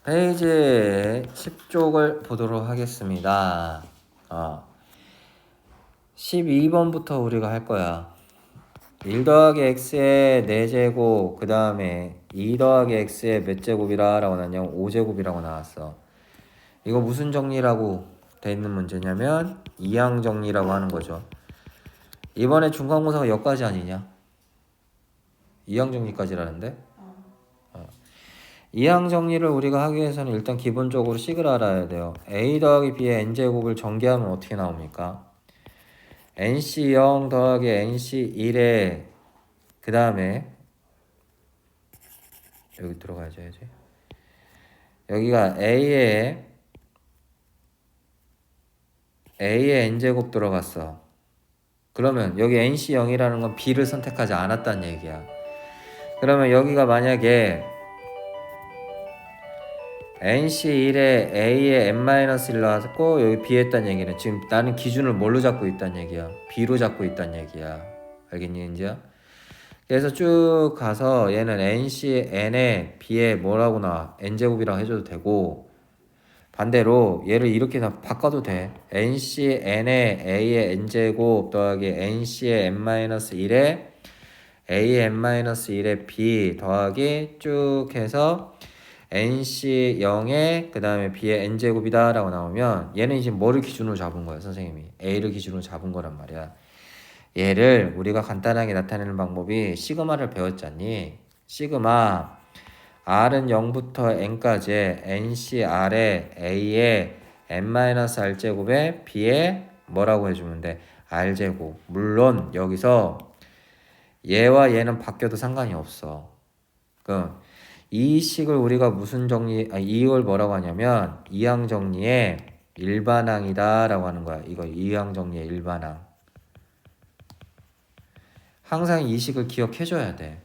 페이지 10쪽을 보도록 하겠습니다. 12번부터 우리가 할 거야. 1 더하기 x의 4제곱, 그 다음에 2 더하기 x의 몇 제곱이라 라고 나왔냐면 5제곱이라고 나왔어. 이거 무슨 정리라고 돼 있는 문제냐면 이항 정리라고 하는 거죠. 이번에 중간고사가 여기까지 아니냐? 이항 정리까지라는데? 이항 정리를 우리가 하기 위해서는 일단 기본적으로 식을 알아야 돼요. a 더하기 b의 n제곱을 전개하면 어떻게 나옵니까? nc 0 더하기 nc 1에 그 다음에 여기 들어가야지. 여기가 a의 n제곱 들어갔어. 그러면 여기 nc 0이라는 건 b를 선택하지 않았다는 얘기야. 그러면 여기가 만약에 nc1에 a에 n-1 나왔고 여기 b 했다는 얘기는 지금 나는 기준을 뭘로 잡고 있다는 얘기야? b로 잡고 있다는 얘기야. 알겠니 이제? 그래서 쭉 가서 얘는 nc n에 b에 뭐라고 나와? n제곱이라고 해줘도 되고 반대로 얘를 이렇게 다 바꿔도 돼. nc n에 a의 n제곱 더하기 nc의 n-1에 a의 n-1에 b 더하기 쭉 해서 nc 0에 그 다음에 b의 n제곱이다 라고 나오면 얘는 지금 뭐를 기준으로 잡은 거야 선생님이? a를 기준으로 잡은 거란 말이야. 얘를 우리가 간단하게 나타내는 방법이 시그마를 배웠잖니. 시그마 r은 0부터 n까지 ncr에 a에 n-r제곱에 b에 뭐라고 해주면 돼? r제곱. 물론 여기서 얘와 얘는 바뀌어도 상관이 없어. 그럼 이 식을 우리가 무슨 이걸 뭐라고 하냐면 이항 정리의 일반항이다 라고 하는 거야. 이거 이항 정리의 일반항. 항상 이 식을 기억해줘야 돼.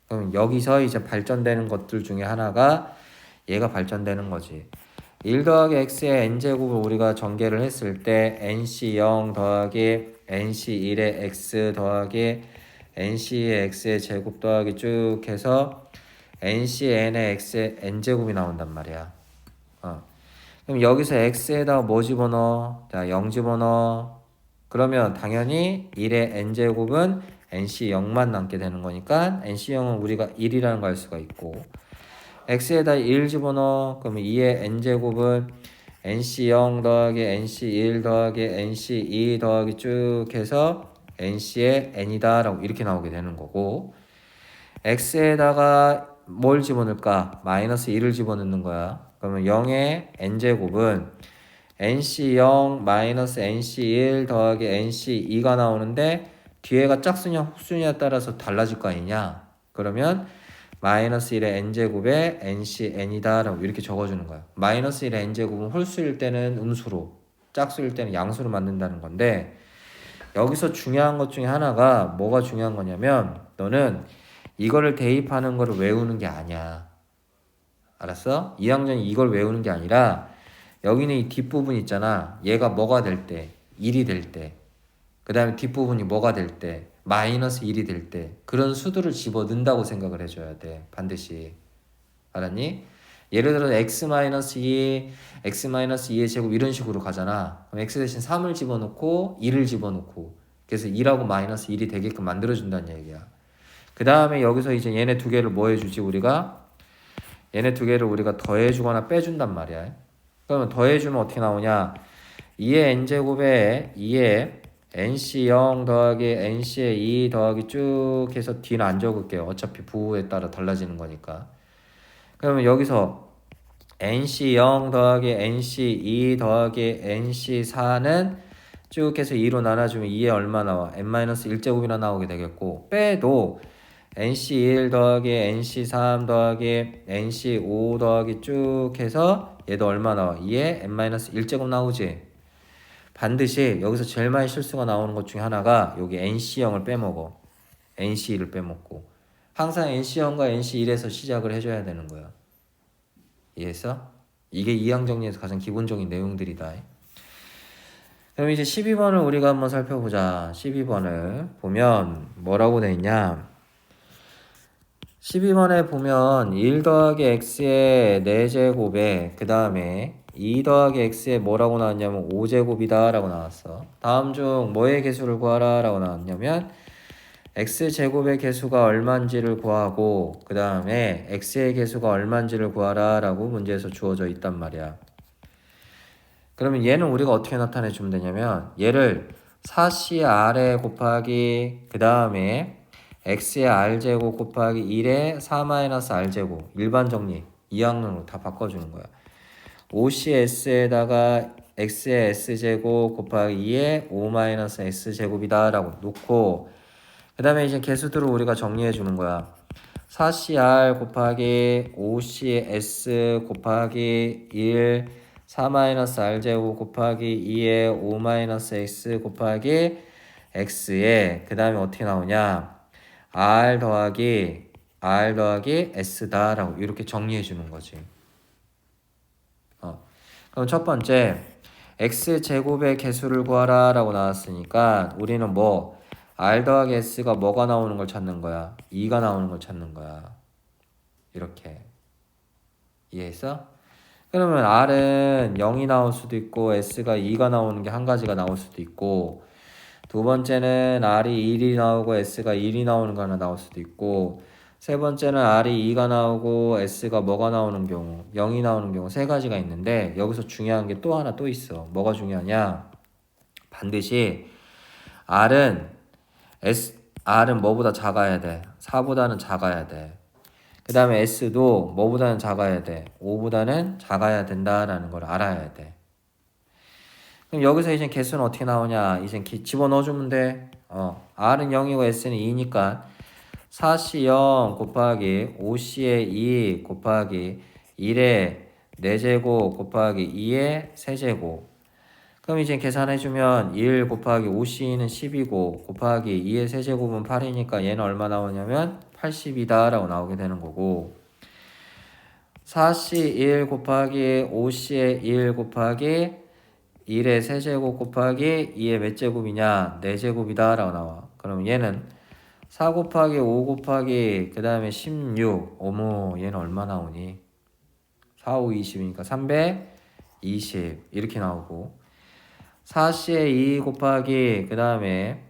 그럼 여기서 이제 발전되는 것들 중에 하나가 얘가 발전되는 거지. 1 더하기 x의 n제곱을 우리가 전개를 했을 때 nc0 더하기 nc1의 x 더하기 nc의 x의 제곱 더하기 쭉 해서 ncn의 x의 n제곱이 나온단 말이야. 그럼 여기서 x에다가 뭐 집어넣어? 자, 0 집어넣어. 그러면 당연히 1의 n제곱은 nc 0만 남게 되는 거니까 nc 0은 우리가 1이라는 걸 알 수가 있고 x에다 1 집어넣어. 그러면 2의 n제곱은 nc 0 더하기 nc 1 더하기 nc 2 더하기 쭉 해서 nc의 n이다 라고 이렇게 나오게 되는 거고 x에다가 뭘 집어넣을까? 마이너스 1을 집어넣는 거야. 그러면 0의 n제곱은 nc0 마이너스 nc1 더하기 nc2가 나오는데 뒤에가 짝수냐 홀수냐에 따라서 달라질 거 아니냐? 그러면 마이너스 1의 n제곱에 ncn이다 라고 이렇게 적어주는 거야. 마이너스 1의 n제곱은 홀수일 때는 음수로, 짝수일 때는 양수로 만든다는 건데 여기서 중요한 것 중에 하나가 뭐가 중요한 거냐면 너는 이거를 대입하는 거를 외우는 게 아니야. 알았어? 2학년이 이걸 외우는 게 아니라 여기는 이 뒷부분 있잖아. 얘가 뭐가 될 때? 1이 될 때. 그 다음에 뒷부분이 뭐가 될 때? 마이너스 1이 될 때. 그런 수들을 집어넣는다고 생각을 해줘야 돼. 반드시. 알았니? 예를 들어 x-2, x-2의 제곱 이런 식으로 가잖아. 그럼 x 대신 3을 집어넣고 2를 집어넣고 그래서 2라고 마이너스 1이 되게끔 만들어준다는 얘기야. 그 다음에 여기서 이제 얘네 두 개를 뭐 해주지 우리가? 얘네 두 개를 우리가 더해주거나 빼준단 말이야. 그러면 더해주면 어떻게 나오냐? 2의 n제곱에 2의 nc0 더하기 nc의 2 더하기 쭉 해서 뒤는 안 적을게요. 어차피 부호에 따라 달라지는 거니까. 그러면 여기서 nc0 더하기 nc2 더하기 nc4는 쭉 해서 2로 나눠주면 2에 얼마 나와? n-1제곱이나 나오게 되겠고 빼도 nc1 더하기 nc3 더하기 nc5 더하기 쭉 해서 얘도 얼마 나와? 2에 n-1제곱 나오지? 반드시 여기서 제일 많이 실수가 나오는 것 중에 하나가 여기 nc0을 빼먹어. nc1을 빼먹고 항상 nc0과 nc1에서 시작을 해줘야 되는 거야. 이해했어? 이게 이항 정리에서 가장 기본적인 내용들이다. 그럼 이제 12번을 우리가 한번 살펴보자. 12번을 보면 뭐라고 돼 있냐? 12번에 보면 1 더하기 x의 4제곱에 그 다음에 2 더하기 x의 뭐라고 나왔냐면 5제곱이다 라고 나왔어. 다음 중 뭐의 개수를 구하라 라고 나왔냐면 x제곱의 개수가 얼마인지를 구하고 그 다음에 x의 개수가 얼마인지를 구하라 라고 문제에서 주어져 있단 말이야. 그러면 얘는 우리가 어떻게 나타내 주면 되냐면 얘를 4CR에 곱하기 그 다음에 x의 r제곱 곱하기 1의 4-r제곱 일반 정리 2학년으로 다 바꿔주는 거야. 5CS에다가 x의 s제곱 곱하기 2의 5-x제곱이다 라고 놓고 그 다음에 이제 개수들을 우리가 정리해 주는 거야. 4CR 곱하기 5CS 곱하기 1 4-r제곱 곱하기 2의 5-x 곱하기 x에 그 다음에 어떻게 나오냐 r 더하기 s다 라고 이렇게 정리해 주는 거지. 그럼 첫 번째 x제곱의 개수를 구하라 라고 나왔으니까 우리는 뭐 r 더하기 s가 뭐가 나오는 걸 찾는 거야? 2가 나오는 걸 찾는 거야. 이렇게 이해했어? 그러면 r은 0이 나올 수도 있고 s가 2가 나오는 게 한 가지가 나올 수도 있고 두 번째는 r이 1이 나오고 s가 1이 나오는 거 하나 나올 수도 있고 세 번째는 r이 2가 나오고 s가 뭐가 나오는 경우 0이 나오는 경우 세 가지가 있는데 여기서 중요한 게 또 하나 또 있어. 뭐가 중요하냐? 반드시 r은 뭐보다 작아야 돼. 4보다는 작아야 돼. 그 다음에 s도 뭐보다는 작아야 돼. 5보다는 작아야 된다라는 걸 알아야 돼. 그럼 여기서 이제 개수는 어떻게 나오냐? 이제 집어넣어주면 돼. r은 0이고 s는 2니까 4c 0 곱하기 5c의 2 곱하기 1의 4제곱 곱하기 2의 세제곱. 그럼 이제 계산해주면 1 곱하기 5c는 10이고 곱하기 2의 세제곱은 8이니까 얘는 얼마 나오냐면 80이다 라고 나오게 되는 거고 4c 1 곱하기 5c의 1 곱하기 1의 세제곱 곱하기 2의 몇 제곱이냐 4제곱이다 라고 나와. 그럼 얘는 4 곱하기 5 곱하기 그 다음에 16 어머 얘는 얼마 나오니 4, 5, 20이니까 320 이렇게 나오고 4c의 2 곱하기 그 다음에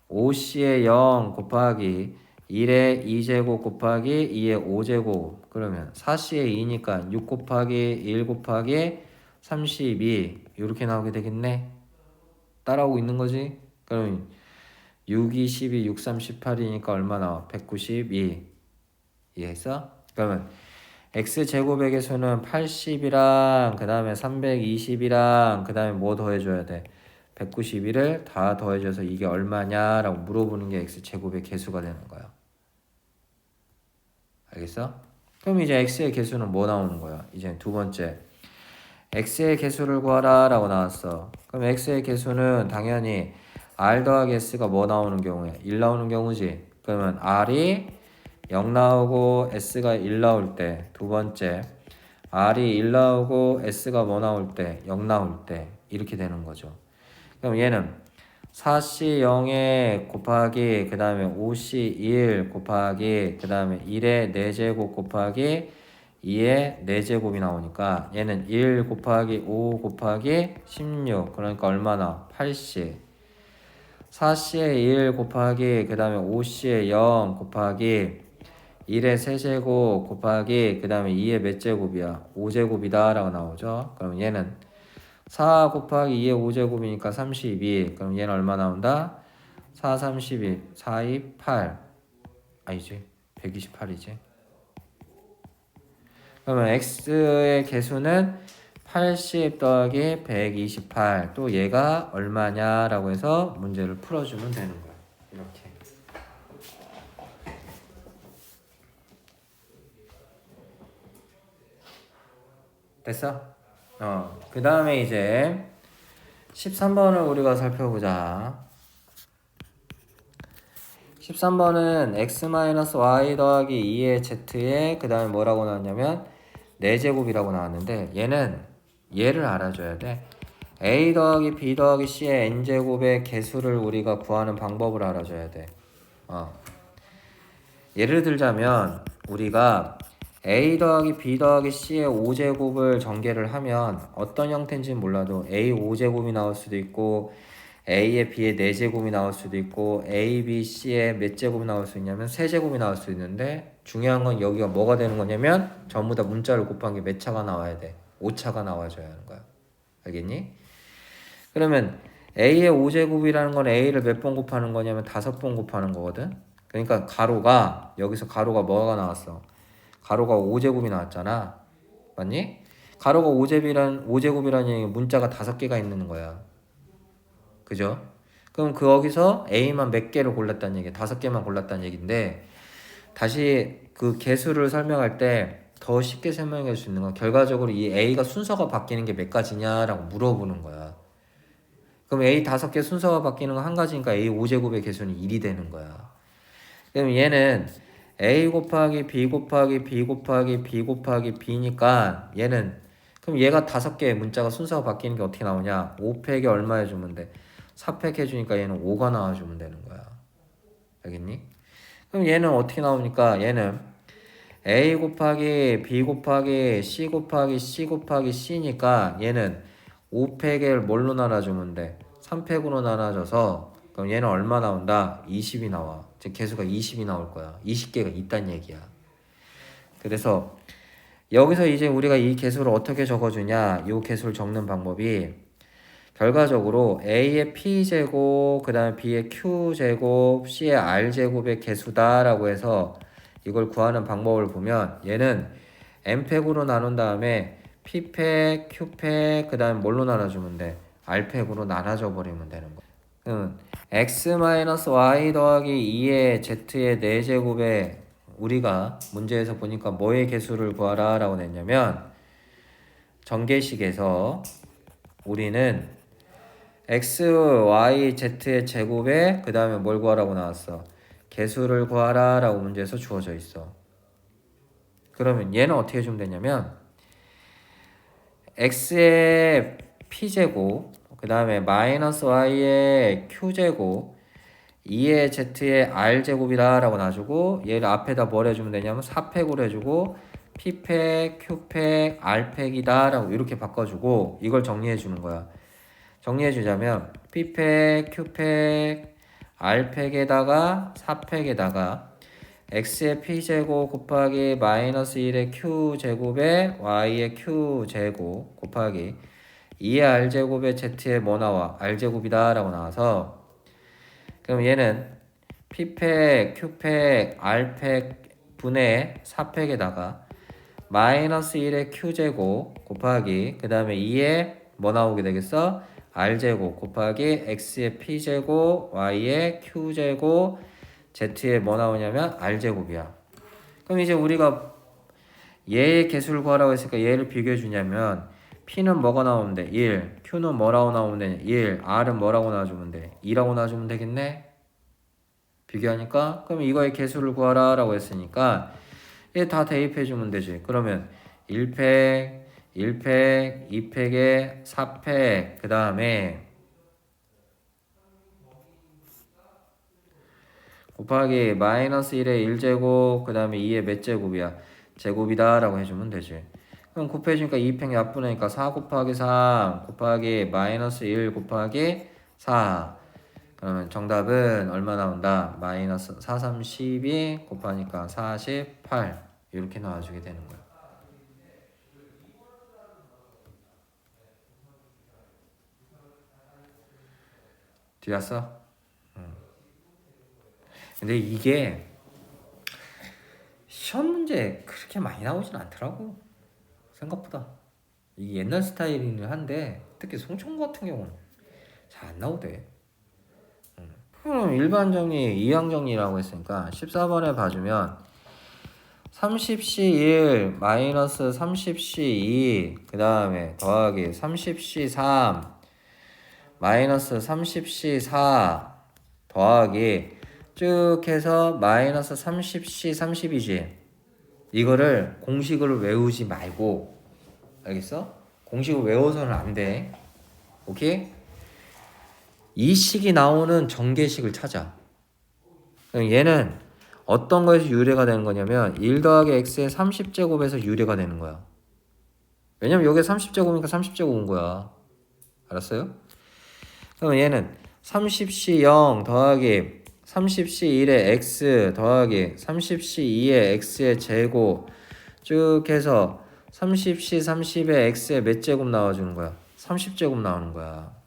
5c의 0 곱하기 1의 2제곱 곱하기 2의 5제곱 그러면 4c의 2니까 6 곱하기 1 곱하기 32 이렇게 나오게 되겠네. 따라오고 있는 거지. 그러면 6, 2, 12, 6, 3, 18이니까 얼마 나와? 192 이해했어? 그러면 x제곱의 개수는 80이랑 그 다음에 320이랑 그 다음에 뭐 더해줘야 돼? 192를 다 더해줘서 이게 얼마냐라고 물어보는 게 x제곱의 개수가 되는 거야. 알겠어? 그럼 이제 x의 개수는 뭐 나오는 거야? 이제 두 번째 x의 개수를 구하라 라고 나왔어. 그럼 x의 개수는 당연히 r 더하기 s가 뭐 나오는 경우에 1 나오는 경우지. 그러면 r이 0 나오고 s가 1 나올 때 두 번째 r이 1 나오고 s가 뭐 나올 때 0 나올 때 이렇게 되는 거죠. 그럼 얘는 4c 0에 곱하기 그 다음에 5c 1 곱하기 그 다음에 1의 4제곱 곱하기 2의 4제곱이 나오니까 얘는 1 곱하기 5 곱하기 16 그러니까 얼마나 80 4c의 1 곱하기 그 다음에 5c의 0 곱하기 1의 세제곱 곱하기 그 다음에 2의 몇 제곱이야 5제곱이다 라고 나오죠. 그럼 얘는 4 곱하기 2의 5제곱이니까 32 그럼 얘는 얼마 나온다 4, 32 4, 2, 8 아니지 128이지. 그러면 x의 개수는 80 더하기 128 또 얘가 얼마냐라고 해서 문제를 풀어주면 되는 거야. 이렇게. 됐어? 그 다음에 이제 13번을 우리가 살펴보자. 13번은 x-y 더하기 2의 z에 그 다음에 뭐라고 나왔냐면 4제곱이라고 나왔는데 얘를 알아줘야 돼. a 더하기 b 더하기 c의 n제곱의 개수를 우리가 구하는 방법을 알아줘야 돼. 예를 들자면 우리가 a 더하기 b 더하기 c의 5제곱을 전개를 하면 어떤 형태인지는 몰라도 a 5제곱이 나올 수도 있고 a의 b의 4제곱이 나올 수도 있고 a, b, c의 몇 제곱이 나올 수 있냐면 3제곱이 나올 수 있는데 중요한 건 여기가 뭐가 되는 거냐면 전부 다 문자를 곱한 게 몇 차가 나와야 돼? 5차가 나와줘야 하는 거야. 알겠니? 그러면 a의 5제곱이라는 건 a를 몇 번 곱하는 거냐면 5번 곱하는 거거든. 그러니까 가로가 여기서 가로가 뭐가 나왔어? 가로가 5제곱이 나왔잖아. 맞니? 가로가 5제곱이라는 얘기 문자가 5개가 있는 거야. 그죠? 그럼 거기서 a만 몇 개를 골랐다는 얘기야. 5개만 골랐다는 얘기인데 다시 그 개수를 설명할 때 더 쉽게 설명할 수 있는 건 결과적으로 이 a가 순서가 바뀌는 게 몇 가지냐라고 물어보는 거야. 그럼 a 5개 순서가 바뀌는 건 한 가지니까 a 5제곱의 개수는 1이 되는 거야. 그럼 얘는 a 곱하기 b 곱하기 b 곱하기 b 곱하기 b니까 얘는 그럼 얘가 5개의 문자가 순서가 바뀌는 게 어떻게 나오냐? 5팩에 얼마 해주면 돼? 4팩 해주니까 얘는 5가 나와주면 되는 거야. 알겠니? 그럼 얘는 어떻게 나오니까 얘는 a 곱하기 b 곱하기 c 곱하기 c 곱하기 c니까 얘는 5팩을 뭘로 나눠주면 돼? 3팩으로 나눠져서 그럼 얘는 얼마 나온다? 20이 나와. 즉 개수가 20이 나올 거야. 20개가 있단 얘기야. 그래서 여기서 이제 우리가 이 개수를 어떻게 적어주냐? 이 개수를 적는 방법이 결과적으로 a의 p제곱, 그 다음에 b의 q제곱, c의 r제곱의 개수다라고 해서 이걸 구하는 방법을 보면 얘는 n팩으로 나눈 다음에 p팩, q팩, 그 다음에 뭘로 나눠주면 돼? r팩으로 나눠져 버리면 되는 거야. x-y 더하기 2의 z의 4제곱에 우리가 문제에서 보니까 뭐의 개수를 구하라 라고 냈냐면 전개식에서 우리는 x, y, z의 제곱에 그 다음에 뭘 구하라고 나왔어? 개수를 구하라 라고 문제에서 주어져 있어. 그러면 얘는 어떻게 해주면 되냐면 x의 p제곱, 그 다음에 마이너스 y의 q제곱, 2의 z의 r제곱이다 라고 놔주고 얘를 앞에다 뭘 해주면 되냐면 4팩으로 해주고 p팩, q팩, r팩이다 라고 이렇게 바꿔주고 이걸 정리해 주는 거야. 정리해 주자면 p팩, q팩, r팩에다가 4팩에다가 x의 p제곱 곱하기 마이너스 1의 q제곱에 y의 q제곱 곱하기 2의 r제곱에 z의 뭐 나와? r제곱이다 라고 나와서 그럼 얘는 p팩, q팩, r팩 분의 4팩에다가 마이너스 1의 q제곱 곱하기 그 다음에 2의 뭐 나오게 되겠어? r제곱 곱하기 x의 p제곱 y의 q제곱 z의 뭐 나오냐면 r제곱이야. 그럼 이제 우리가 얘의 개수를 구하라고 했으니까 얘를 비교해 주냐면 p는 뭐가 나오면 돼? 1, q는 뭐라고 나오면 돼? 1, r은 뭐라고 나와주면 돼? 2라고 나와주면 되겠네? 비교하니까 그럼 이거의 개수를 구하라 라고 했으니까 얘 다 대입해 주면 되지. 그러면 1팩, 1팩, 2팩에 4팩, 그 다음에 곱하기 마이너스 1의 1제곱, 그 다음에 2의 몇 제곱이야? 제곱이다 라고 해주면 되지. 그럼 곱해주니까 2팩 약분하니까 4 곱하기 3 곱하기 마이너스 1 곱하기 4. 그러면 정답은 얼마 나온다? 마이너스 4, 3, 12 곱하니까 48 이렇게 나와주게 되는 거야. 뒤왔어? 근데 이게 시험 문제 그렇게 많이 나오진 않더라고. 생각보다. 이게 옛날 스타일이긴 한데 특히 송충고 같은 경우는 잘 안 나오대. 일반 정리, 이항 정리라고 했으니까 14번에 봐주면 30C 1 마이너스 30C 2 그 다음에 더하기 30C 3 마이너스 30C 4 더하기 쭉 해서 마이너스 30C 30이지. 이거를 공식을 외우지 말고 알겠어? 공식을 외워서는 안 돼. 오케이? 이 식이 나오는 전개식을 찾아. 그럼 얘는 어떤 거에서 유래가 되는 거냐면 1 더하기 x의 30제곱에서 유래가 되는 거야. 왜냐면 여기에 30제곱이니까 30제곱 온 거야. 알았어요? 그럼 얘는 30c 0 더하기 30c 1의 x 더하기 30c 2의 x의 제곱 쭉 해서 30c 30의 x의 몇 제곱 나와주는 거야? 30제곱 나오는 거야.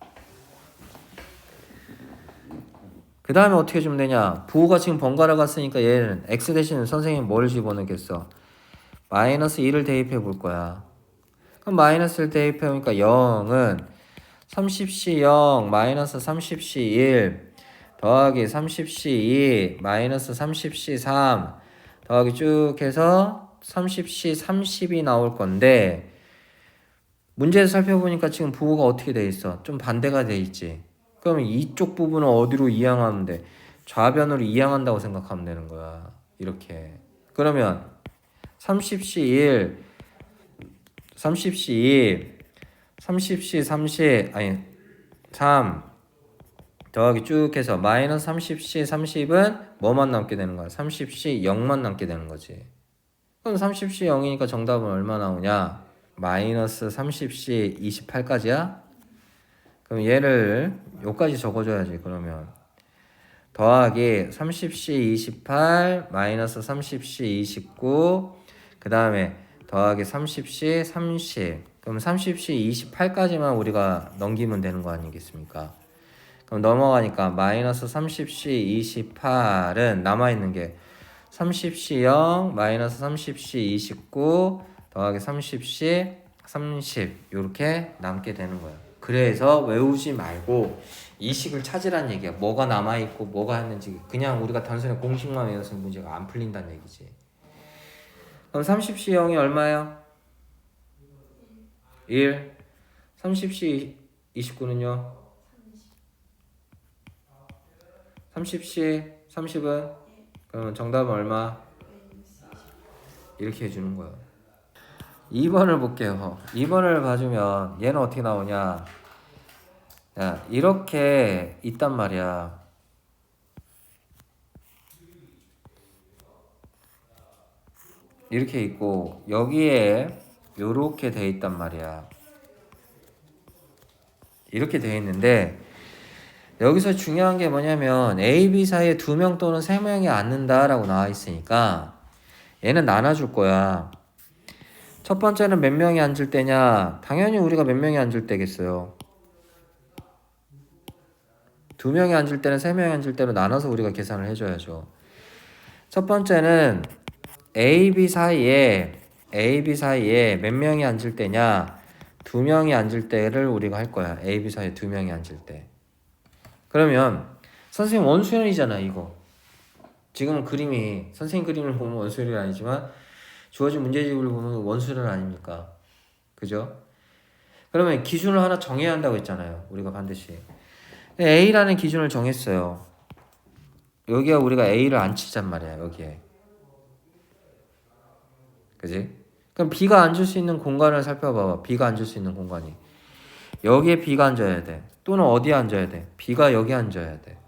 그 다음에 어떻게 주면 되냐? 부호가 지금 번갈아 갔으니까 얘는 x 대신 선생님이 뭘 집어넣겠어? 마이너스 1을 대입해 볼 거야. 그럼 마이너스를 대입해 보니까 0은 30c 0 마이너스 30c 1 더하기 30c 2 마이너스 30c 3 더하기 쭉 해서 30c 30이 나올 건데 문제에서 살펴보니까 지금 부호가 어떻게 돼 있어? 좀 반대가 돼 있지. 그러면 이쪽 부분은 어디로 이항하면 돼? 좌변으로 이항한다고 생각하면 되는 거야. 이렇게. 그러면 30c 1 30c 2 30c 30 아니 3 더하기 쭉 해서 마이너스 30c 30은 뭐만 남게 되는 거야? 30c 0만 남게 되는 거지. 그럼 30c 0이니까 정답은 얼마 나오냐? 마이너스 30c 28까지야? 그럼 얘를 여기까지 적어줘야지. 그러면 더하기 30c 28 마이너스 30c 29 그 다음에 더하기 30c 30 그럼 30c 28까지만 우리가 넘기면 되는 거 아니겠습니까? 그럼 넘어가니까 마이너스 30c 28은 남아있는 게 30c 0 마이너스 30c 29 더하기 30c 30 이렇게 남게 되는 거예요. 그래서 외우지 말고 이 식을 찾으란 얘기야. 뭐가 남아있고 뭐가 했는지. 그냥 우리가 단순히 공식만 외워서 문제가 안 풀린다는 얘기지. 그럼 30c 0이 얼마예요? 1 30c 29는요? 30c 30은? 그러면 정답은 얼마? 이렇게 해주는 거야. 2번을 볼게요. 2번을 봐주면 얘는 어떻게 나오냐? 야, 이렇게 있단 말이야. 이렇게 있고 여기에 요렇게 돼 있단 말이야. 이렇게 돼 있는데 여기서 중요한 게 뭐냐면 A, B 사이에 2명 또는 3명이 앉는다라고 나와 있으니까 얘는 나눠줄 거야. 첫 번째는 몇 명이 앉을 때냐? 당연히 우리가 몇 명이 앉을 때겠어요. 2명이 앉을 때는 3명이 앉을 때로 나눠서 우리가 계산을 해줘야죠. 첫 번째는 A, B 사이에 몇 명이 앉을 때냐? 2명이 앉을 때를 우리가 할 거야. A, B 사이에 2명이 앉을 때. 그러면 선생님 원수연이잖아 이거. 지금은 그림이 선생님 그림을 보면 원수연이 아니지만 주어진 문제집을 보면 원수연 아닙니까? 그죠? 그러면 기준을 하나 정해야 한다고 했잖아요. 우리가 반드시. A라는 기준을 정했어요. 여기가 우리가 A를 안 치잔 말이야. 여기에. 그지? 그럼 B가 앉을 수 있는 공간을 살펴봐봐. B가 앉을 수 있는 공간이. 여기에 B가 앉아야 돼. 또는 어디에 앉아야 돼? B가 여기 앉아야 돼.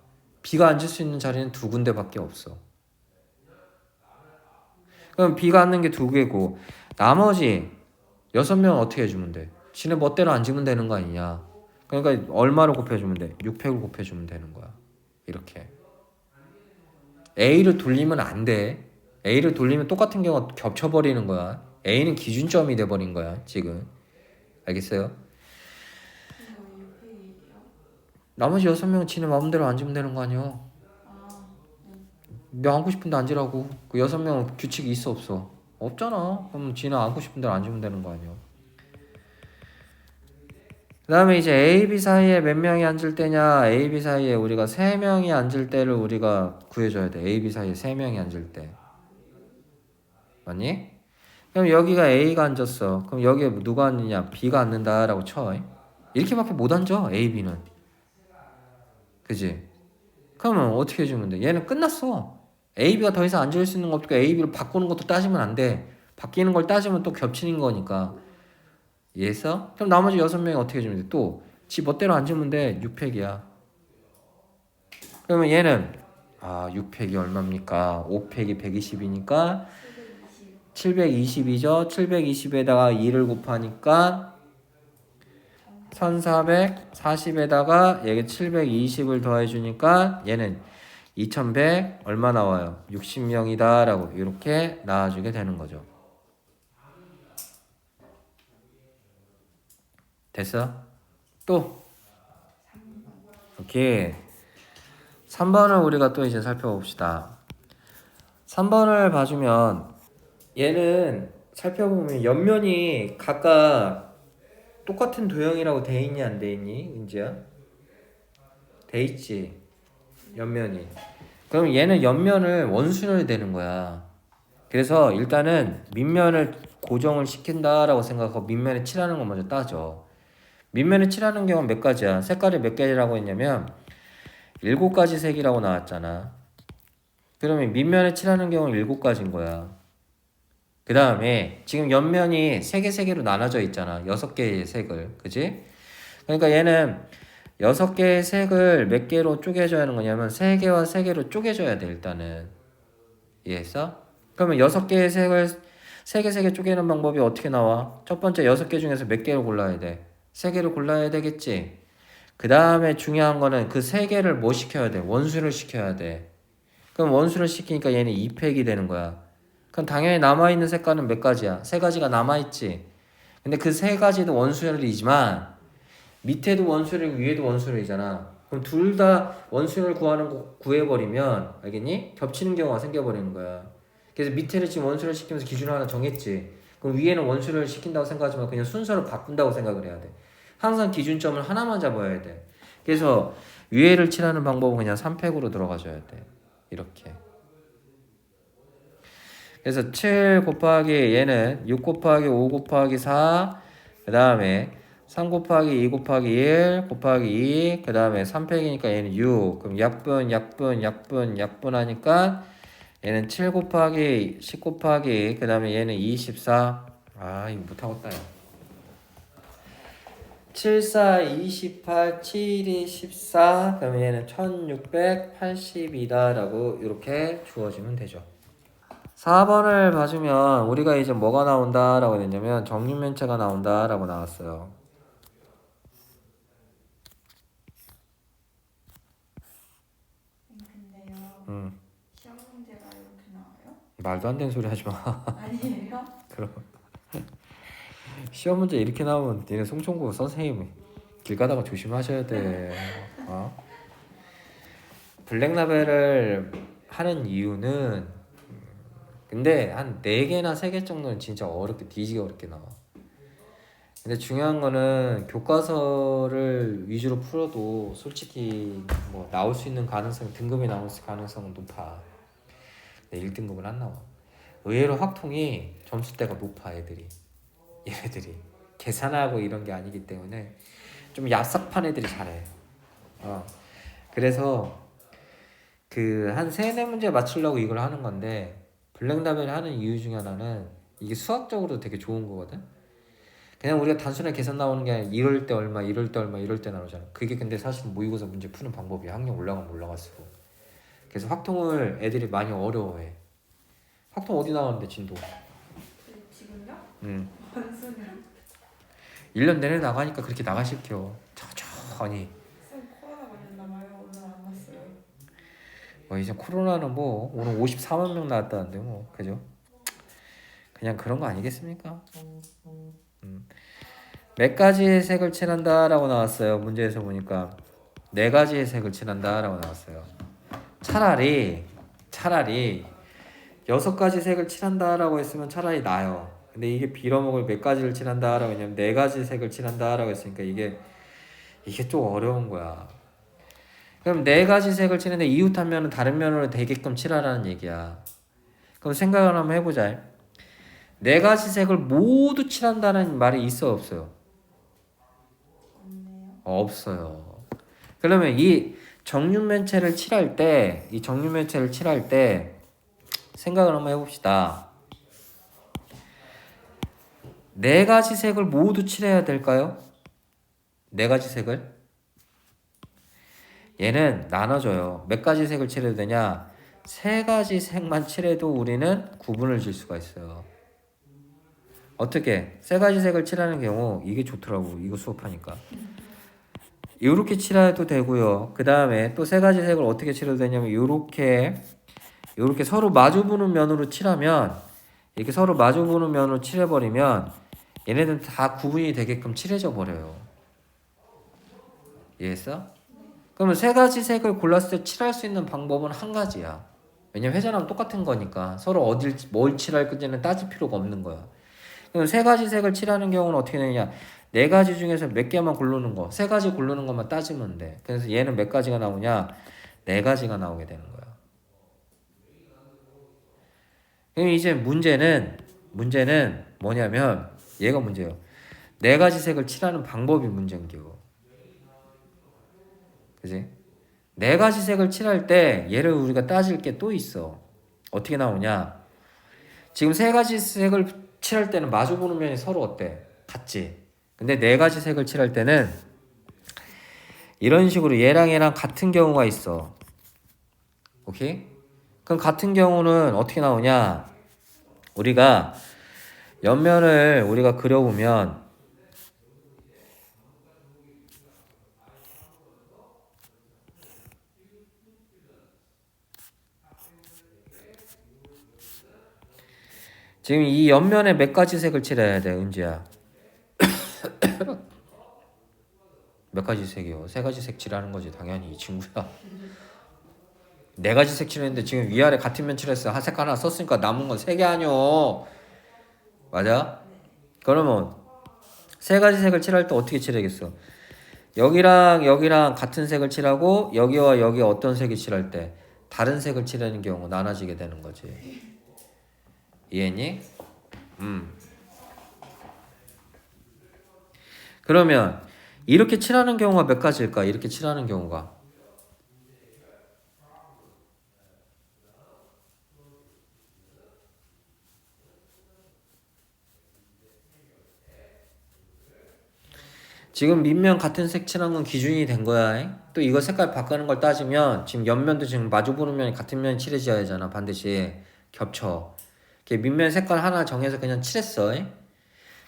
B가 앉을 수 있는 자리는 2군데밖에 없어. 그럼 B가 앉는 게 2개고 나머지 6명 어떻게 해주면 돼? 지네 멋대로 앉으면 되는 거 아니냐? 그러니까 얼마로 곱해주면 돼? 6팩을 곱해주면 되는 거야. 이렇게. A를 돌리면 안 돼. A를 돌리면 똑같은 경우가 겹쳐버리는 거야. A는 기준점이 돼버린 거야. 지금. 알겠어요? 나머지 6명은 지네 마음대로 앉으면 되는 거 아니야. 너 앉고 싶은데 앉으라고. 그 6명은 규칙이 있어 없어? 없잖아. 그럼 지네 앉고 싶은 대로 앉으면 되는 거 아니야. 그 다음에 이제 A, B 사이에 몇 명이 앉을 때냐? A, B 사이에 우리가 3명이 앉을 때를 우리가 구해줘야 돼. A, B 사이에 3명이 앉을 때. 맞니? 그럼 여기가 A가 앉았어. 그럼 여기에 누가 앉느냐? B가 앉는다라고 쳐. 이렇게밖에 못 앉아. A, B는. 그지? 그러면 어떻게 해주면 돼? 얘는 끝났어. A, B가 더 이상 앉을 수 있는 거 없고 A, B를 바꾸는 것도 따지면 안 돼. 바뀌는 걸 따지면 또 겹치는 거니까. 이해했어? 그럼 나머지 6명이 어떻게 해주면 돼? 또 지 멋대로 앉으면 돼. 6팩이야. 그러면 얘는 6팩이 얼마입니까? 5팩이 120이니까 720이죠. 720에다가 2를 곱하니까 1440에다가 얘게 720을 더해주니까 얘는 2100 얼마 나와요? 60명이다 라고 이렇게 나와주게 되는 거죠. 됐어? 또 오케이. 3번을 우리가 또 이제 살펴봅시다. 3번을 봐주면 얘는 살펴보면 옆면이 각각 똑같은 도형이라고 돼 있니 안 돼 있니? 은지야? 돼 있지. 옆면이. 그럼 얘는 옆면을 원순을 되는 거야. 그래서 일단은 밑면을 고정을 시킨다라고 생각하고 밑면에 칠하는 거 먼저 따져. 밑면에 칠하는 경우는 몇 가지야? 색깔이 몇 개라고 했냐면 7가지 색이라고 나왔잖아. 그러면 밑면에 칠하는 경우는 7가지인 거야. 그 다음에 지금 옆면이 3개 나눠져 있잖아. 6개의 색을. 그지? 그러니까 얘는 6개의 색을 몇 개로 쪼개줘야 하는 거냐면 3개와 3개로 쪼개줘야 돼 일단은. 이해했어? 그러면 6개의 색을 3개 쪼개는 방법이 어떻게 나와? 첫 번째 6개 중에서 몇 개를 골라야 돼? 3개를 골라야 되겠지? 그 다음에 중요한 거는 그 3개를 뭐 시켜야 돼? 원수를 시켜야 돼. 그럼 원수를 시키니까 얘는 2팩이 되는 거야. 그럼 당연히 남아있는 색깔은 몇 가지야? 3가지가 남아있지. 근데 그 3가지도 원수열이지만 밑에도 원수를 위에도 원수열이잖아. 그럼 둘 다 원수열 구해버리면 알겠니? 겹치는 경우가 생겨버리는 거야. 그래서 밑에를 지금 원수를 시키면서 기준을 하나 정했지. 그럼 위에는 원수를 시킨다고 생각하지만 그냥 순서를 바꾼다고 생각을 해야 돼. 항상 기준점을 하나만 잡아야 돼. 그래서 위에를 칠하는 방법은 그냥 3팩으로 들어가줘야 돼. 이렇게. 그래서 7 곱하기 얘는 6 곱하기 5 곱하기 4, 그 다음에 3 곱하기 2 곱하기 1 곱하기 2, 그 다음에 3팩이니까 얘는 6. 그럼 약분 하니까 얘는 7 곱하기 10 곱하기, 그 다음에 얘는 24. 이거 못하겠다. 7, 4, 28, 7이 14. 그러면 얘는 1680이다 라고 이렇게 주어지면 되죠. 4번을 봐주면 우리가 이제 뭐가 나온다 라고 했냐면 정육면체가 나온다 라고 나왔어요. 근데요. 시험 문제가 이렇게 나와요? 말도 안 되는 소리 하지 마. 아니에요? 그럼 시험 문제 이렇게 나오면 니네 송총구 선생님이 길 가다가 조심하셔야 돼. 블랙라벨을 하는 이유는 근데 한 4개나 3개 정도는 진짜 어렵게 뒤지게 어렵게 나와. 근데 중요한 거는 교과서를 위주로 풀어도 솔직히 뭐 나올 수 있는 가능성, 등급이 나올 수 가능성은 높아. 근데 1등급은 안 나와. 의외로 확통이 점수대가 높아 얘들이. 얘네들이 계산하고 이런 게 아니기 때문에 좀 얍삽한 애들이 잘해. 그래서 그 한 3-4문제 맞추려고 이걸 하는 건데 블랙라벨 하는 이유 중에 하나는 이게 수학적으로 되게 좋은 거거든. 그냥 우리가 단순하게 계산 나오는 게 아니라 이럴 때 얼마, 이럴 때 얼마, 이럴 때 나오잖아. 그게 근데 사실 모의고사 문제 푸는 방법이야. 학력 올라가면 올라갈수록. 그래서 확통을 애들이 많이 어려워해. 확통 어디 나왔는데 진도? 지금요? 응. 원수는 1년 내내 나가니까 그렇게 나가실게요. 천천히. 쌤 코로나 걸렸나봐요. 오늘 안 왔어요. 이제 코로나는 뭐 오늘 54만 명 나왔다는데 뭐 그죠? 그냥 그런 거 아니겠습니까? 몇 가지의 색을 칠한다라고 나왔어요. 문제에서 보니까 4가지의 색을 칠한다라고 나왔어요. 차라리 6가지 색을 칠한다라고 했으면 차라리 나아요. 근데 이게 빌어먹을 몇 가지를 칠한다라고 했냐면 4가지 색을 칠한다라고 했으니까 이게 좀 어려운 거야. 그럼 4가지 색을 칠는데 이웃한 면은 다른 면으로 되게끔 칠하라는 얘기야. 그럼 생각을 한번 해보자. 4가지 색을 모두 칠한다는 말이 있어 없어요? 없네요. 없어요. 그러면 이 정육면체를 칠할 때 생각을 한번 해봅시다. 4가지 색을 모두 칠해야 될까요? 4가지 색을? 얘는 나눠줘요. 몇 가지 색을 칠해도 되냐? 세 가지 색만 칠해도 우리는 구분을 질 수가 있어요. 어떻게? 세 가지 색을 칠하는 경우 이게 좋더라고. 이거 수업하니까. 이렇게 칠해도 되고요. 그 다음에 또 세 가지 색을 어떻게 칠해도 되냐면 이렇게 서로 마주보는 면으로 칠하면 이렇게 서로 마주보는 면으로 칠해버리면 얘네들은 다 구분이 되게끔 칠해져 버려요. 이해했어? 그러면 세 가지 색을 골랐을 때 칠할 수 있는 방법은 한 가지야. 왜냐면 회전하면 똑같은 거니까 서로 뭘 칠할 건지는 따질 필요가 없는 거야. 그럼 세 가지 색을 칠하는 경우는 어떻게 되느냐? 네 가지 중에서 몇 개만 고르는 거, 세 가지 고르는 것만 따지면 돼. 그래서 얘는 몇 가지가 나오냐? 네 가지가 나오게 되는 거야. 그럼 이제 문제는 뭐냐면 얘가 문제예요. 네 가지 색을 칠하는 방법이 문제인겨. 그지? 네 가지 색을 칠할 때 얘를 우리가 따질 게 또 있어. 어떻게 나오냐? 지금 세 가지 색을 칠할 때는 마주보는 면이 서로 어때? 같지? 근데 네 가지 색을 칠할 때는 이런 식으로 얘랑 같은 경우가 있어. 오케이? 그럼 같은 경우는 어떻게 나오냐? 우리가 옆면을 우리가 그려보면 지금 이 옆면에 몇 가지 색을 칠해야 돼, 은지야? 몇 가지 색이요? 세 가지 색 칠하는 거지, 당연히 이 친구야. 네 가지 색 칠했는데 지금 위아래 같은 면 칠했어. 한 색 하나 썼으니까 남은 건 세 개 아니요. 맞아? 그러면 세 가지 색을 칠할 때 어떻게 칠하겠어? 여기랑 같은 색을 칠하고 여기와 여기 어떤 색이 칠할 때 다른 색을 칠하는 경우 나눠지게 되는 거지. 이해했니? 그러면 이렇게 칠하는 경우가 몇 가지일까? 이렇게 칠하는 경우가 지금 밑면 같은 색 칠한 건 기준이 된 거야. 또 이거 색깔 바꾸는 걸 따지면 지금 옆면도 지금 마주보는 면이 같은 면이 칠해져야 되잖아. 반드시 겹쳐. 이렇게 밑면 색깔 하나 정해서 그냥 칠했어.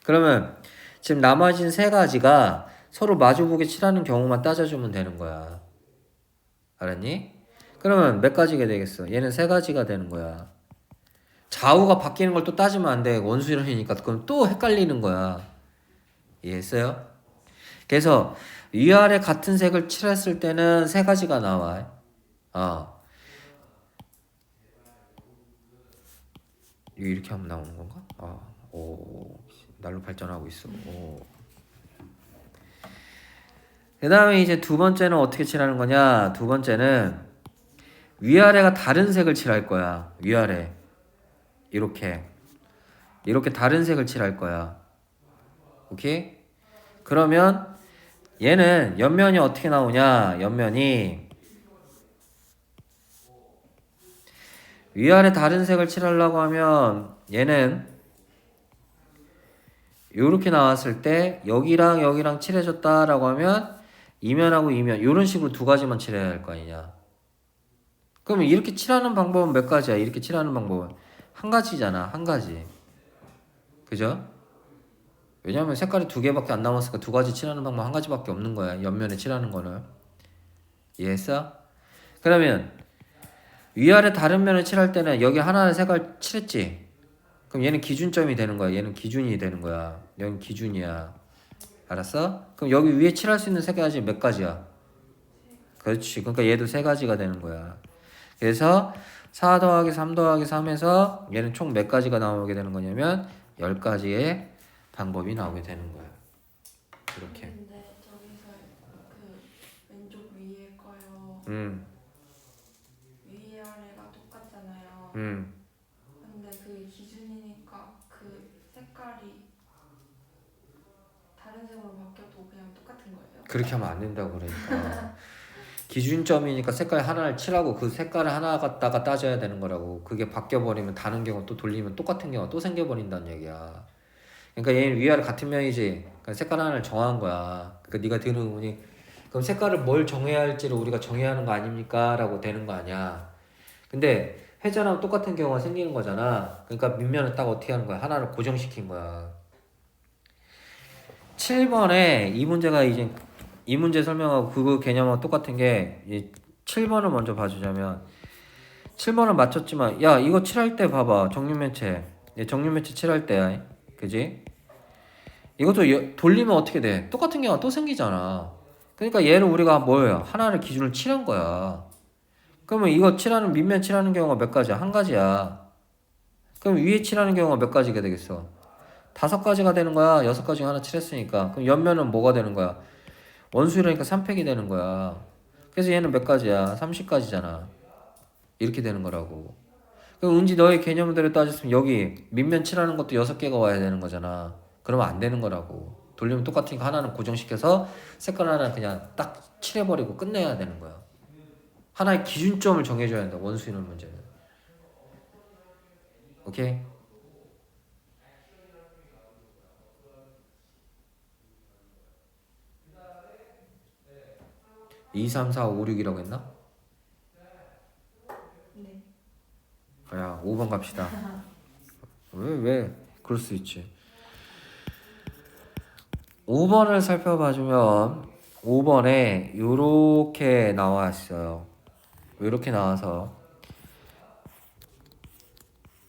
그러면 지금 나머진 세 가지가 서로 마주보게 칠하는 경우만 따져주면 되는 거야. 알았니? 그러면 몇 가지가 되겠어? 얘는 세 가지가 되는 거야. 좌우가 바뀌는 걸 또 따지면 안 돼. 원수이니까 그럼 또 헷갈리는 거야. 이해했어요? 그래서 위아래 같은 색을 칠했을 때는 세 가지가 나와. 이렇게 하면 나오는 건가? 오, 날로 발전하고 있어. 오. 그 다음에 이제 두 번째는 어떻게 칠하는 거냐? 두 번째는 위아래가 다른 색을 칠할 거야. 위아래. 이렇게 다른 색을 칠할 거야. 오케이? 그러면 얘는 옆면이 어떻게 나오냐? 옆면이 위아래 다른 색을 칠하려고 하면 얘는 이렇게 나왔을 때 여기랑 여기랑 칠해줬다라고 하면 이면하고 이면 이런 식으로 두 가지만 칠해야 할 거 아니냐. 그러면 이렇게 칠하는 방법은 몇 가지야? 이렇게 칠하는 방법은 한 가지잖아. 한 가지. 그죠? 왜냐면 색깔이 두 개밖에 안 남았으니까 두 가지 칠하는 방법 한 가지밖에 없는 거야. 옆면에 칠하는 거는. 이해했어? 그러면 위아래 다른 면을 칠할 때는 여기 하나의 색깔 칠했지? 그럼 얘는 기준점이 되는 거야. 얘는 기준이 되는 거야. 여긴 기준이야. 알았어? 그럼 여기 위에 칠할 수 있는 세 가지 몇 가지야? 그렇지. 그러니까 얘도 세 가지가 되는 거야. 그래서 4 더하기 3 더하기 3에서 얘는 총 몇 가지가 나오게 되는 거냐면 10가지의 방법이 나오게 되는 거야. 이렇게. 근데 저기서 그 왼쪽 위에 거요. 위에 아래가 똑같잖아요. 근데 그 기준이니까 그 색깔이 다른 색으로 바뀌어도 그냥 똑같은 거예요? 그렇게 하면 안 된다고 그러니까. 기준점이니까 색깔 하나를 칠하고 그 색깔을 하나 갖다가 따져야 되는 거라고. 그게 바뀌어버리면 다른 경우 또 돌리면 똑같은 경우가 또 생겨버린다는 얘기야. 그러니까 얘는 위아래 같은 면이지. 그러니까 색깔 하나를 정한 거야. 그러니까 네가 들은 분이 그럼 색깔을 뭘 정해야 할지를 우리가 정해야 하는 거 아닙니까? 라고 되는 거 아니야. 근데 회전하고 똑같은 경우가 생기는 거잖아. 그러니까 밑면은 딱 어떻게 하는 거야? 하나를 고정시킨 거야. 7번에 이 문제가 이제 이 문제 설명하고 그 개념하고 똑같은 게 7번을 먼저 봐주자면 7번을 맞췄지만 야 이거 칠할 때 봐봐 정육면체 정육면체 칠할 때야 그지? 이것도 돌리면 어떻게 돼? 똑같은 경우가 또 생기잖아. 그러니까 얘를 우리가 뭐예요? 하나를 기준으로 칠한 거야. 그러면 이거 칠하는 밑면 칠하는 경우가 몇 가지야? 한 가지야. 그럼 위에 칠하는 경우가 몇 가지가 되겠어? 5가지가 되는 거야. 6가지 하나 칠했으니까. 그럼 옆면은 뭐가 되는 거야? 원수이라니까 3팩이 되는 거야. 그래서 얘는 몇 가지야? 30가지잖아. 이렇게 되는 거라고. 그럼 은지 너의 개념대로 따졌으면 여기 밑면 칠하는 것도 6개가 와야 되는 거잖아. 그러면 안 되는 거라고. 돌리면 똑같으니까 하나는 고정시켜서 색깔 하나는 그냥 딱 칠해버리고 끝내야 되는 거야. 하나의 기준점을 정해줘야 한다. 원수이는 문제는. 오케이? 2, 3, 4, 5, 6이라고 했나? 네. 야, 5번 갑시다. 왜? 그럴 수 있지. 5번을 살펴봐주면 5번에 요렇게 나와 있어요. 요렇게 나와서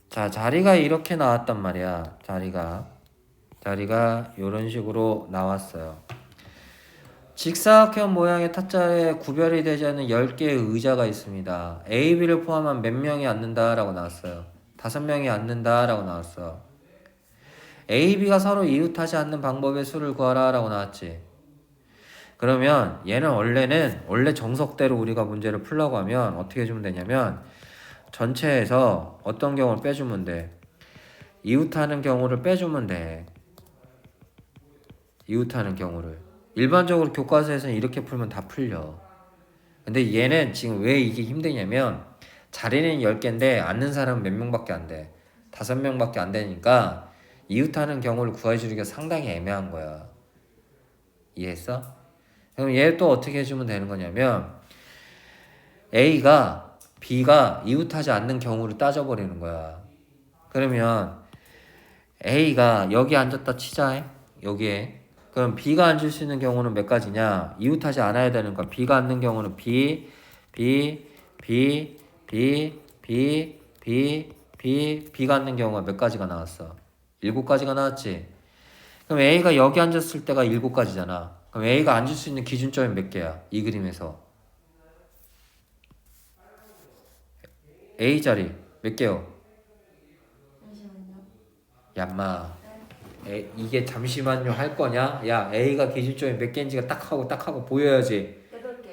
자, 자리가 이렇게 나왔단 말이야. 자리가 요런 식으로 나왔어요. 직사각형 모양의 타짜에 구별이 되지 않는 10개의 의자가 있습니다. A, B를 포함한 몇 명이 앉는다라고 나왔어요. 5명이 앉는다라고 나왔어. A, B가 서로 이웃하지 않는 방법의 수를 구하라라고 나왔지. 그러면 얘는 원래 정석대로 우리가 문제를 풀려고 하면 어떻게 해주면 되냐면 전체에서 어떤 경우를 빼주면 돼. 이웃하는 경우를 빼주면 돼. 이웃하는 경우를. 일반적으로 교과서에서는 이렇게 풀면 다 풀려. 근데 얘는 지금 왜 이게 힘드냐면 자리는 10개인데 앉는 사람은 몇 명밖에 안 돼. 5명밖에 안 되니까 이웃하는 경우를 구해주기가 상당히 애매한 거야. 이해했어? 그럼 얘 또 어떻게 해주면 되는 거냐면 B가 이웃하지 않는 경우를 따져버리는 거야. 그러면 A가 여기 앉았다 치자. 여기에. 그럼 B가 앉을 수 있는 경우는 몇 가지냐? 이웃하지 않아야 되는 거야. B가 앉는 경우는 B가 앉는 경우가 몇 가지가 나왔어? 7가지가 나왔지. 그럼 A가 여기 앉았을 때가 7가지잖아. 그럼 A가 앉을 수 있는 기준점이 몇 개야? 이 그림에서. A 자리 몇 개요? 잠시만요. 얌마. 이게 잠시만요 할 거냐? 야 A가 기준점이 몇 개인지가 딱 하고 보여야지. 8개.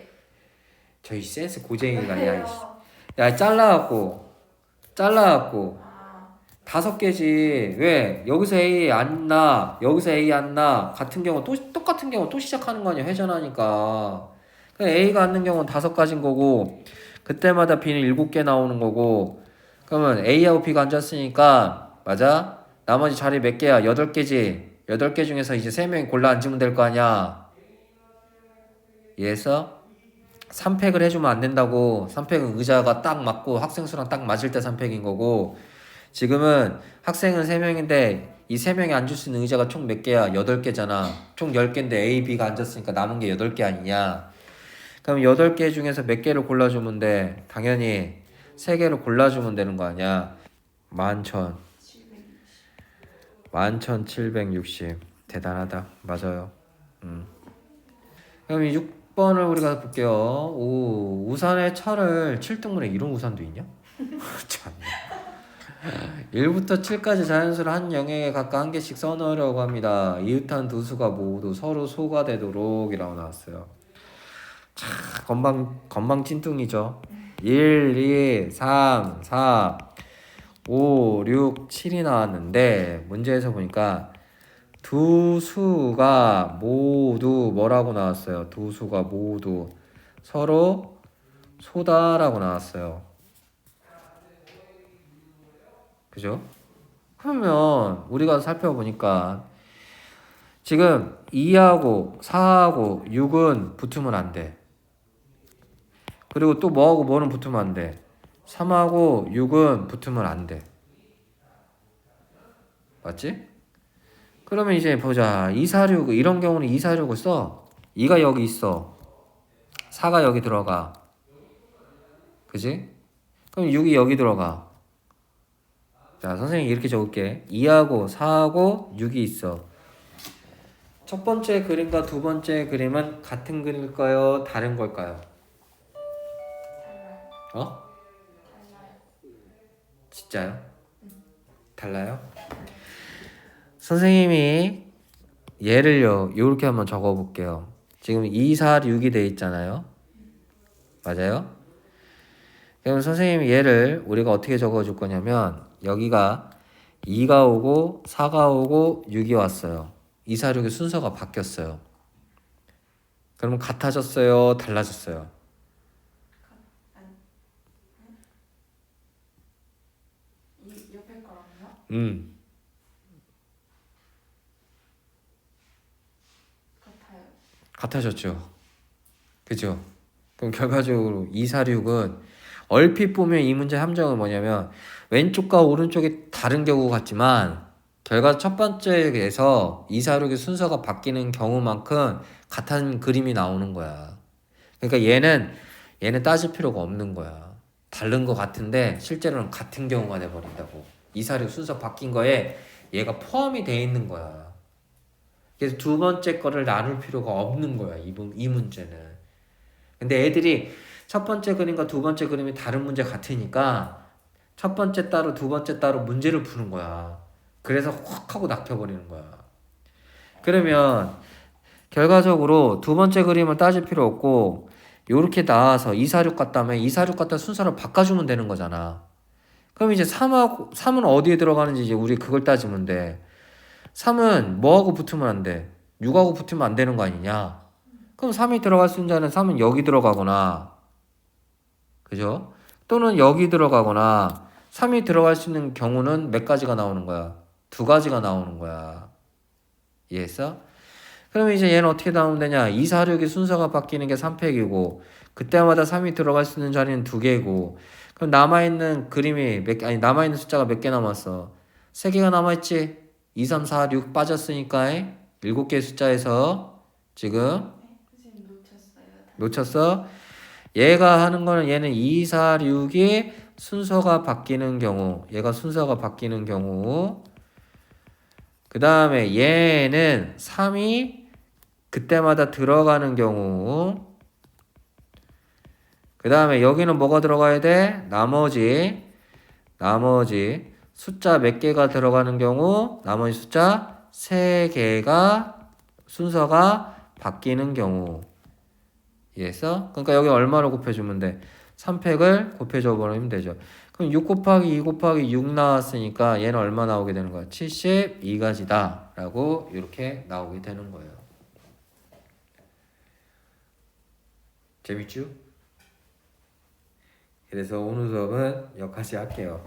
저희 센스 고쟁이가 야, 왜요? 야 잘라갖고 아, 5개지. 왜 여기서 A 안 나, 여기서 A 안 나. 같은 경우 또 똑같은 경우 또 시작하는 거 아니야? 회전하니까. A가 앉는 경우는 5가지인 거고 그때마다 B는 7개 나오는 거고. 그러면 A하고 B가 앉았으니까 맞아? 나머지 자리 몇 개야? 8개지. 8개 중에서 이제 3명이 골라 앉으면 될 거 아니야. 이해했어? 3팩을 해주면 안 된다고. 3팩은 의자가 딱 맞고 학생 수랑 딱 맞을 때 3팩인 거고 지금은 학생은 3명인데 이 3명이 앉을 수 있는 의자가 총 몇 개야? 8개잖아. 총 10개인데 A, B가 앉았으니까 남은 게 8개 아니냐. 그럼 8개 중에서 몇 개를 골라주면 돼? 당연히 3개를 골라주면 되는 거 아니야. 11,760 대단하다. 맞아요. 그럼 이 6번을 우리가 볼게요. 우산의 철을 7등분에 이런 우산도 있냐? 참. 1부터 7까지 자연수를 한 영역에 각각 한 개씩 써넣으려고 합니다. 이웃한 두 수가 모두 서로 소가 되도록 이라고 나왔어요. 자, 건방 찐뚱이죠. 1, 2, 3, 4, 5, 6, 7이 나왔는데 문제에서 보니까 두 수가 모두 뭐라고 나왔어요? 두 수가 모두 서로 소다라고 나왔어요. 그죠? 그러면 우리가 살펴보니까 지금 2하고 4하고 6은 붙으면 안 돼. 그리고 또 뭐하고 뭐는 붙으면 안 돼. 3하고 6은 붙으면 안 돼. 맞지? 그러면 이제 보자. 2, 4, 6 이런 경우는 2, 4, 6을 써. 2가 여기 있어. 4가 여기 들어가. 그지? 그럼 6이 여기 들어가. 자, 선생님이 이렇게 적을게. 2하고 4하고 6이 있어. 첫 번째 그림과 두 번째 그림은 같은 그림일까요? 다른 걸까요? 어? 진짜요? 달라요? 선생님이 얘를요, 이렇게 한번 적어 볼게요. 지금 2, 4, 6이 돼 있잖아요. 맞아요? 그럼 선생님이 얘를 우리가 어떻게 적어 줄 거냐면, 여기가 2가 오고 4가 오고 6이 왔어요. 2, 4, 6의 순서가 바뀌었어요. 그러면 같아졌어요? 달라졌어요? 이 옆에 거랑요? 같아요. 같아졌죠. 그죠? 그럼 결과적으로 2, 4, 6은 얼핏 보면 이 문제 함정은 뭐냐면 왼쪽과 오른쪽이 다른 경우 같지만 결과 첫 번째에서 2, 4, 6의 순서가 바뀌는 경우만큼 같은 그림이 나오는 거야. 그러니까 얘는 따질 필요가 없는 거야. 다른 거 같은데 실제로는 같은 경우가 돼버린다고. 2, 4, 6 순서 바뀐 거에 얘가 포함이 돼 있는 거야. 그래서 두 번째 거를 나눌 필요가 없는 거야. 이 문제는. 근데 애들이 첫 번째 그림과 두 번째 그림이 다른 문제 같으니까 첫 번째 따로 두 번째 따로 문제를 푸는 거야. 그래서 확 하고 낚여버리는 거야. 그러면 결과적으로 두 번째 그림을 따질 필요 없고 요렇게 나와서 246 같다면 246 같다 순서를 바꿔주면 되는 거잖아. 그럼 이제 3은 어디에 들어가는지 이제 우리 그걸 따지면 돼. 3은 뭐하고 붙으면 안 돼? 6하고 붙으면 안 되는 거 아니냐? 그럼 3이 들어갈 순자는 3은 여기 들어가거나, 그죠? 또는 여기 들어가거나, 3이 들어갈 수 있는 경우는 몇 가지가 나오는 거야? 두 가지가 나오는 거야. 이해했어? 그러면 이제 얘는 어떻게 나오면 되냐? 2, 4, 6의 순서가 바뀌는 게 3팩이고, 그때마다 3이 들어갈 수 있는 자리는 두 개고, 그럼 남아있는 그림이 남아있는 숫자가 몇 개 남았어? 세 개가 남아있지? 2, 3, 4, 6 빠졌으니까, 7개의 숫자에서 지금 선생님 놓쳤어요. 놓쳤어? 얘가 하는 거는 얘는 2, 4, 6이 순서가 바뀌는 경우, 얘가 순서가 바뀌는 경우, 그 다음에 얘는 3이 그때마다 들어가는 경우, 그 다음에 여기는 뭐가 들어가야 돼? 나머지 숫자 몇 개가 들어가는 경우, 나머지 숫자 3개가 순서가 바뀌는 경우. 이해했어? 그러니까 여기 얼마로 곱해주면 돼? 3팩을 곱해줘 버리면 되죠. 그럼 6 곱하기 2 곱하기 6 나왔으니까 얘는 얼마 나오게 되는 거야? 72가지다 라고 이렇게 나오게 되는 거예요. 재밌죠? 그래서 오늘 수업은 여기까지 할게요.